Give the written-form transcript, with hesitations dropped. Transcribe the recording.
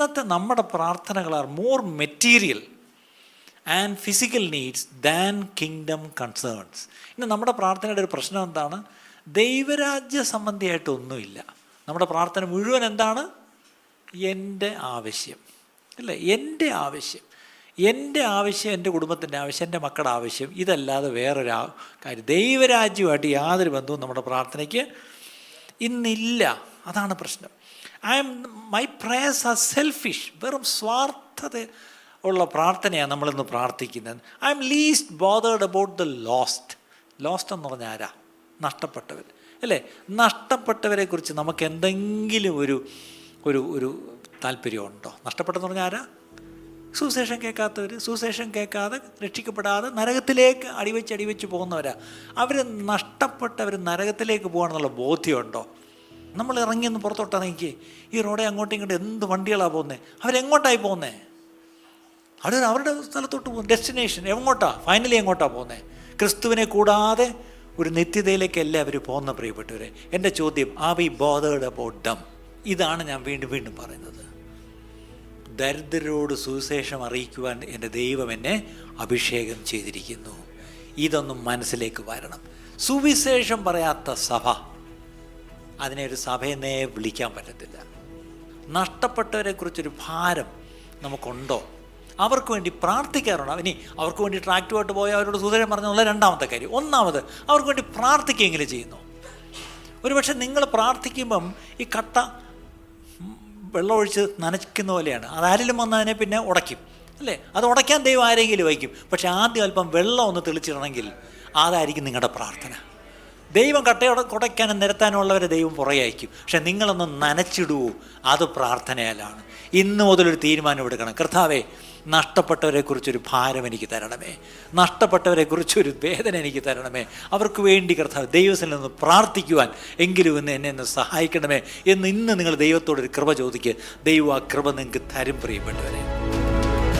ഇന്നത്തെ നമ്മുടെ പ്രാർത്ഥനകൾ are more material and physical needs than kingdom concerns. ഇന്ന് നമ്മുടെ പ്രാർത്ഥനയുടെ ഒരു പ്രശ്നം എന്താണ്? ദൈവരാജ്യ സംബന്ധിയായിട്ടൊന്നുമില്ല. നമ്മുടെ പ്രാർത്ഥന മുഴുവൻ എന്താണ്? എൻ്റെ ആവശ്യം, അല്ലേ? എൻ്റെ ആവശ്യം, എൻ്റെ കുടുംബത്തിൻ്റെ ആവശ്യം, എൻ്റെ മക്കളുടെ ആവശ്യം, ഇതല്ലാതെ വേറൊരു കാര്യം ദൈവരാജ്യമായിട്ട് യാതൊരു ബന്ധവും നമ്മുടെ പ്രാർത്ഥനയ്ക്ക് ഇന്നില്ല. അതാണ് പ്രശ്നം. My prayers are selfish. വെറും സ്വാർത്ഥത ഉള്ള പ്രാർത്ഥനയാണ് നമ്മളിന്ന് പ്രാർത്ഥിക്കുന്നത്. I am least bothered about the lost. Lost എന്ന് പറഞ്ഞാൽ ആരാ? നഷ്ടപ്പെട്ടവർ, അല്ലേ? നഷ്ടപ്പെട്ടവരെ കുറിച്ച് നമുക്ക് എന്തെങ്കിലും ഒരു ഒരു ഒരു താല്പര്യമുണ്ടോ? നഷ്ടപ്പെട്ടെന്ന് പറഞ്ഞാൽ ആരാ? സുവിശേഷം കേൾക്കാത്തവർ, സുവിശേഷം കേൾക്കാതെ രക്ഷിക്കപ്പെടാതെ നരകത്തിലേക്ക് അടിവെച്ച് പോകുന്നവരാ. അവർ നഷ്ടപ്പെട്ടവർ നരകത്തിലേക്ക് പോകാണെന്നുള്ള ബോധ്യമുണ്ടോ? നമ്മൾ ഇറങ്ങിയൊന്ന് പുറത്തോട്ടാണ് നോക്കി, ഈ റോഡെ അങ്ങോട്ടും ഇങ്ങോട്ടും എന്ത് വണ്ടികളാണ് പോകുന്നത്? അവരെങ്ങോട്ടായി പോകുന്നത്? അവരുടെ സ്ഥലത്തോട്ട് പോകും. ഡെസ്റ്റിനേഷൻ എങ്ങോട്ടാ? ഫൈനലി എങ്ങോട്ടാണ് പോകുന്നത്? ക്രിസ്തുവിനെ കൂടാതെ ഒരു നിത്യതയിലേക്കല്ല അവർ പോകുന്ന. പ്രിയപ്പെട്ടവരെ, എൻ്റെ ചോദ്യം, are we bothered about them? ഇതാണ് ഞാൻ വീണ്ടും പറയുന്നത്. ദരിദ്രരോട് സുവിശേഷം അറിയിക്കുവാൻ എൻ്റെ ദൈവം എന്നെ അഭിഷേകം ചെയ്തിരിക്കുന്നു. ഇതൊന്നും മനസ്സിലേക്ക് വരണം. സുവിശേഷം പറയാത്ത സഭ, അതിനെ ഒരു സഭയെന്നേ വിളിക്കാൻ പറ്റത്തില്ല. നഷ്ടപ്പെട്ടവരെ കുറിച്ചൊരു ഭാരം നമുക്കുണ്ടോ? അവർക്ക് വേണ്ടി പ്രാർത്ഥിക്കാറുണ്ടോ? ഇനി അവർക്ക് വേണ്ടി ട്രാക്റ്റുമായിട്ട് പോയി അവരോട് സുവിശേഷം പറഞ്ഞുള്ള രണ്ടാമത്തെ കാര്യം. ഒന്നാമത്, അവർക്ക് വേണ്ടി പ്രാർത്ഥിക്കുകയെങ്കിലും ചെയ്യുന്നു. ഒരുപക്ഷെ നിങ്ങൾ പ്രാർത്ഥിക്കുമ്പം ഈ കട്ട വെള്ളമൊഴിച്ച് നനയ്ക്കുന്ന പോലെയാണ്. അതാരെങ്കിലും വന്നതിനെ പിന്നെ ഉടയ്ക്കും, അല്ലേ? അത് ഉടയ്ക്കാൻ ദൈവം ആരെങ്കിലും വയ്ക്കും. പക്ഷെ ആദ്യം അല്പം വെള്ളം ഒന്ന് തെളിച്ചിടണമെങ്കിൽ അതായിരിക്കും നിങ്ങളുടെ പ്രാർത്ഥന. ദൈവം കട്ടയോടെ കുടയ്ക്കാനും നിരത്താനുള്ളവരെ ദൈവം പുറകെ അയക്കും. പക്ഷെ നിങ്ങളൊന്ന് നനച്ചിടുവോ, അത് പ്രാർത്ഥനയാലാണ്. ഇന്ന് മുതലൊരു തീരുമാനം എടുക്കണം. കർത്താവേ, നഷ്ടപ്പെട്ടവരെക്കുറിച്ചൊരു ഭാരം എനിക്ക് തരണമേ, നഷ്ടപ്പെട്ടവരെക്കുറിച്ചൊരു വേദന എനിക്ക് തരണമേ, അവർക്ക് വേണ്ടി കർത്താവ് ദൈവത്തിൽ നിന്ന് പ്രാർത്ഥിക്കുവാൻ എങ്കിലും എന്നെ ഒന്ന് സഹായിക്കണമേ എന്ന് ഇന്ന് നിങ്ങൾ ദൈവത്തോടൊരു കൃപ ചോദിക്കുക. ദൈവം ആ കൃപ നിങ്ങൾക്ക് തരും, പ്രിയപ്പെട്ടവരെ.